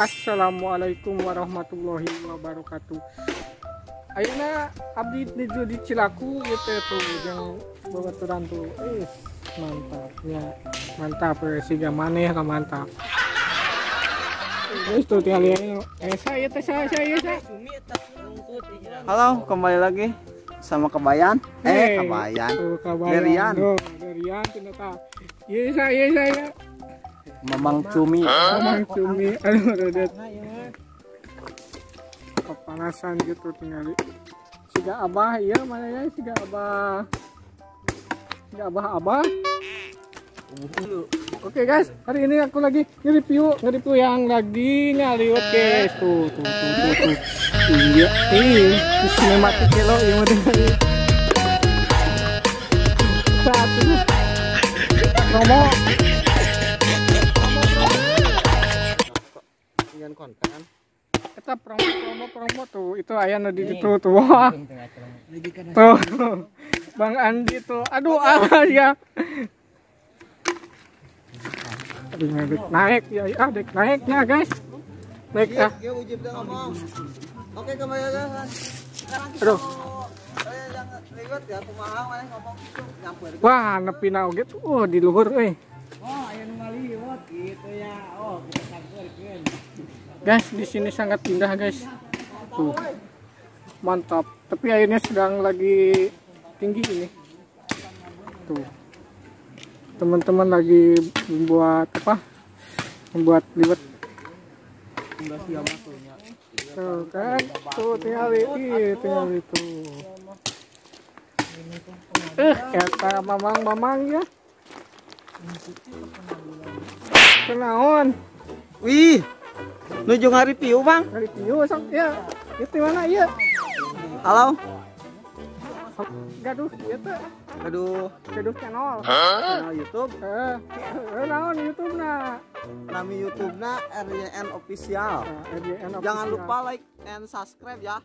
Assalamualaikum warahmatullahi wabarakatuh. Ayeuna abdi di Cilaku gitu tuh yang babaturan tuh. Mantap ya. Mantap siga maneh ka mantap. Geus tuh tinggal saya. Halo, kembali lagi sama Kebayan. Kebayan. Derian. Derian ternyata. Iya saya. Mamang Cumi. Aduh, Dedet. Kepanasan gitu tinggal. Siga abah iya mana ya siga abah. Oke guys, hari ini aku lagi nge-review yang lagi ngaliwat guys. Tuh. Iya, sinematik kilo yang udah kali. Satu. Promo. Dengan konten. Kita promo tuh. Itu aya nu di situ tuh. Wah. Tuh. Bang Andi tuh. Aduh, ya. Aduh, naik ya, dek naiknya guys. Naik ah. Oke, kembali lagi. Aduh. Wah, nepi na oge tuh di luhur euy. Oh, aya nu ngaliwat gitu ya. Oh, kita sampeurkeun. Guys, di sini sangat indah guys. Tuh. Mantap. Tapi airnya sedang lagi tinggi ini. Tuh. Teman-teman lagi membuat liwet. Tuh kan, tuh tinggal itu. Kata mamang ya. Kenaon? Wih, nuju nge-review bang. Review sok ya. Itu mana ya? Halo. Gaduh, itu. Gaduh channel. Channel YouTube. Naon YouTube na? Nama YouTube-na RYN Official. RYN Official. Jangan lupa like and subscribe ya.